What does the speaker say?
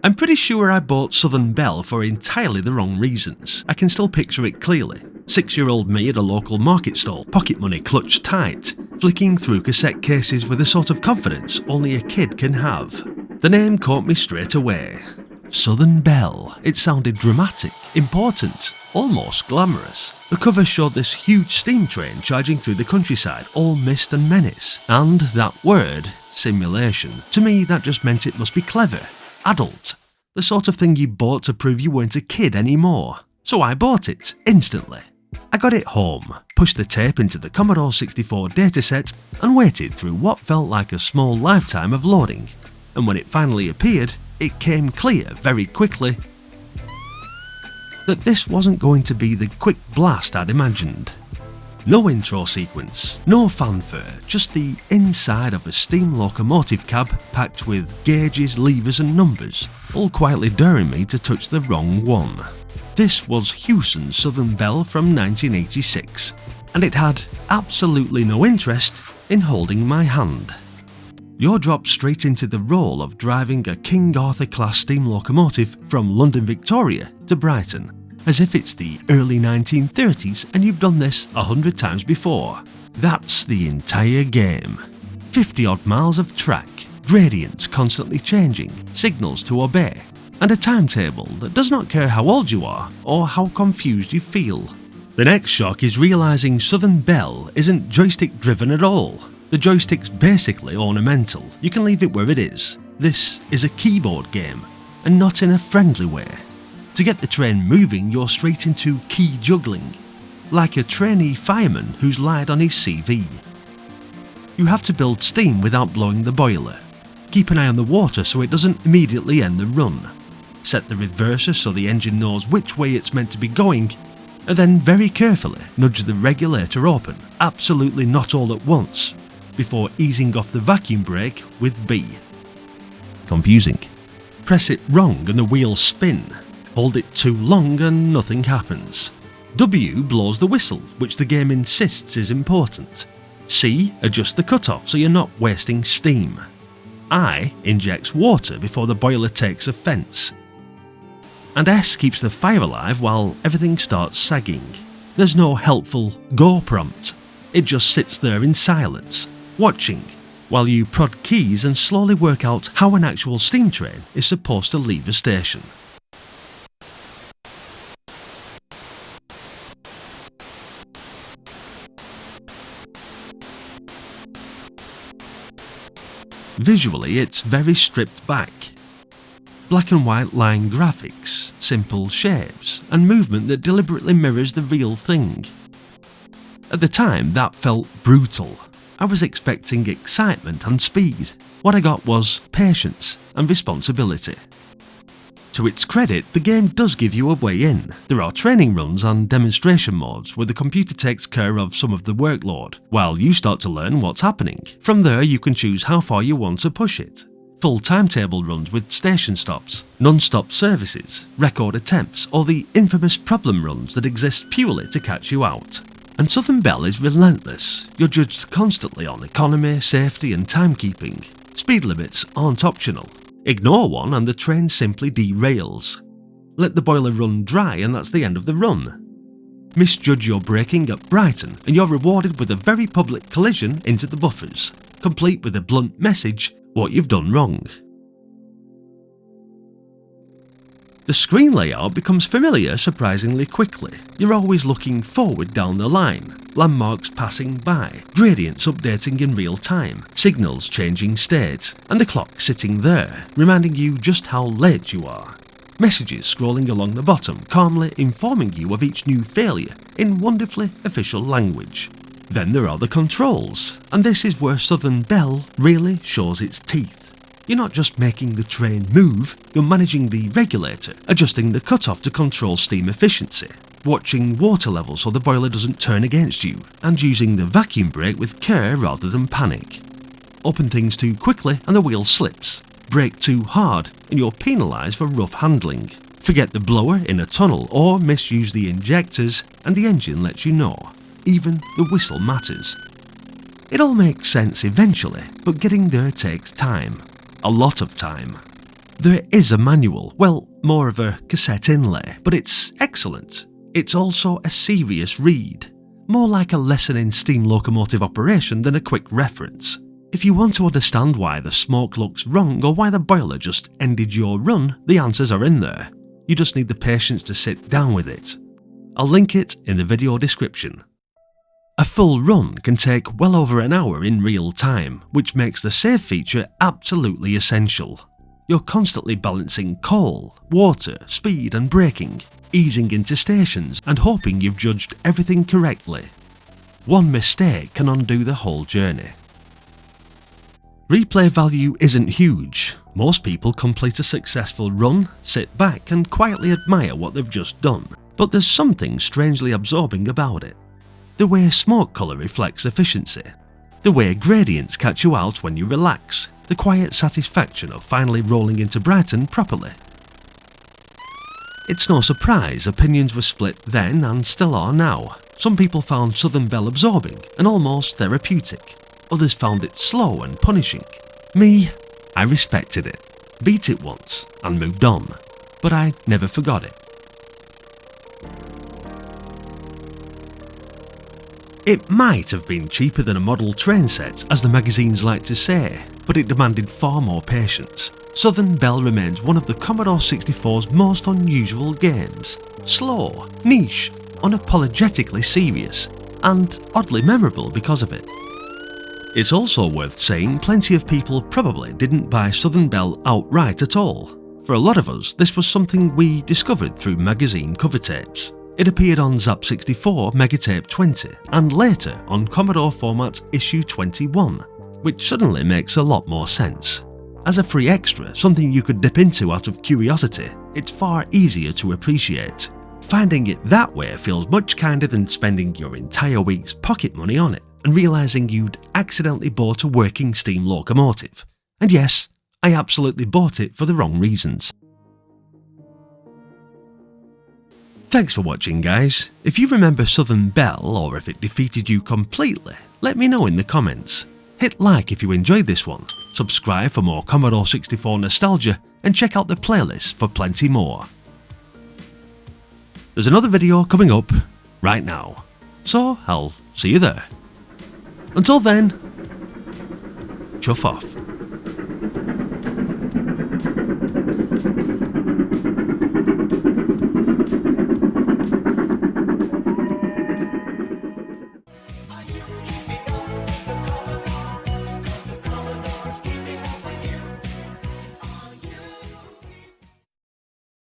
I'm pretty sure I bought Southern Belle for entirely the wrong reasons. I can still picture it clearly. 6-year-old me at a local market stall, pocket money clutched tight, flicking through cassette cases with the sort of confidence only a kid can have. The name caught me straight away. Southern Belle. It sounded dramatic, important, almost glamorous. The cover showed this huge steam train charging through the countryside, all mist and menace. And that word, simulation, to me that just meant it must be clever, adult, the sort of thing you bought to prove you weren't a kid anymore. So I bought it, instantly. I got it home, pushed the tape into the Commodore 64 dataset and waited through what felt like a small lifetime of loading. And when it finally appeared, it came clear very quickly that this wasn't going to be the quick blast I'd imagined. No intro sequence, no fanfare, just the inside of a steam locomotive cab packed with gauges, levers and numbers, all quietly daring me to touch the wrong one. This was Hewson's Southern Belle from 1986, and it had absolutely no interest in holding my hand. You're dropped straight into the role of driving a King Arthur-class steam locomotive from London Victoria to Brighton, as if it's the early 1930s and you've done this 100 times before. That's the entire game. 50-odd miles of track, gradients constantly changing, signals to obey, and a timetable that does not care how old you are or how confused you feel. The next shock is realising Southern Belle isn't joystick driven at all. The joystick's basically ornamental, you can leave it where it is. This is a keyboard game, and not in a friendly way. To get the train moving, you're straight into key juggling, like a trainee fireman who's lied on his CV. You have to build steam without blowing the boiler. Keep an eye on the water so it doesn't immediately end the run. Set the reverser so the engine knows which way it's meant to be going, and then very carefully nudge the regulator open, absolutely not all at once, before easing off the vacuum brake with B. Confusing. Press it wrong and the wheels spin. Hold it too long and nothing happens. W blows the whistle, which the game insists is important. C adjusts the cutoff so you're not wasting steam. I injects water before the boiler takes offence. And S keeps the fire alive while everything starts sagging. There's no helpful go prompt. It just sits there in silence, watching, while you prod keys and slowly work out how an actual steam train is supposed to leave a station. Visually, it's very stripped back. Black and white line graphics, simple shapes, and movement that deliberately mirrors the real thing. At the time, that felt brutal. I was expecting excitement and speed. What I got was patience and responsibility. To its credit, the game does give you a way in. There are training runs and demonstration modes where the computer takes care of some of the workload, while you start to learn what's happening. From there, you can choose how far you want to push it. Full timetable runs with station stops, non-stop services, record attempts, or the infamous problem runs that exist purely to catch you out. And Southern Belle is relentless. You're judged constantly on economy, safety and timekeeping. Speed limits aren't optional. Ignore one and the train simply derails. Let the boiler run dry and that's the end of the run. Misjudge your braking at Brighton and you're rewarded with a very public collision into the buffers, complete with a blunt message what you've done wrong. The screen layout becomes familiar surprisingly quickly. You're always looking forward down the line, landmarks passing by, gradients updating in real time, signals changing state, and the clock sitting there, reminding you just how late you are. Messages scrolling along the bottom, calmly informing you of each new failure in wonderfully official language. Then there are the controls, and this is where Southern Belle really shows its teeth. You're not just making the train move, you're managing the regulator, adjusting the cutoff to control steam efficiency, watching water levels so the boiler doesn't turn against you, and using the vacuum brake with care rather than panic. Open things too quickly and the wheel slips. Brake too hard and you're penalised for rough handling. Forget the blower in a tunnel or misuse the injectors and the engine lets you know. Even the whistle matters. It all makes sense eventually, but getting there takes time. A lot of time. There is a manual, well, more of a cassette inlay, but it's excellent. It's also a serious read, more like a lesson in steam locomotive operation than a quick reference. If you want to understand why the smoke looks wrong or why the boiler just ended your run, the answers are in there. You just need the patience to sit down with it. I'll link it in the video description. A full run can take well over an hour in real time, which makes the save feature absolutely essential. You're constantly balancing coal, water, speed and braking, easing into stations and hoping you've judged everything correctly. One mistake can undo the whole journey. Replay value isn't huge. Most people complete a successful run, sit back and quietly admire what they've just done, but there's something strangely absorbing about it. The way smoke colour reflects efficiency, the way gradients catch you out when you relax, the quiet satisfaction of finally rolling into Brighton properly. It's no surprise opinions were split then and still are now. Some people found Southern Belle absorbing and almost therapeutic. Others found it slow and punishing. Me, I respected it, beat it once and moved on, but I never forgot it. It might have been cheaper than a model train set, as the magazines like to say, but it demanded far more patience. Southern Belle remains one of the Commodore 64's most unusual games. Slow, niche, unapologetically serious, and oddly memorable because of it. It's also worth saying plenty of people probably didn't buy Southern Belle outright at all. For a lot of us, this was something we discovered through magazine cover tapes. It appeared on C64 Megatape 20 and later on Commodore format issue 21, which suddenly makes a lot more sense. As a free extra, something you could dip into out of curiosity, it's far easier to appreciate. Finding it that way feels much kinder than spending your entire week's pocket money on it and realising you'd accidentally bought a working steam locomotive. And yes, I absolutely bought it for the wrong reasons. Thanks for watching, guys. If you remember Southern Belle or if it defeated you completely, let me know in the comments. Hit like if you enjoyed this one, subscribe for more Commodore 64 nostalgia and check out the playlist for plenty more. There's another video coming up right now, so I'll see you there. Until then, chuff off.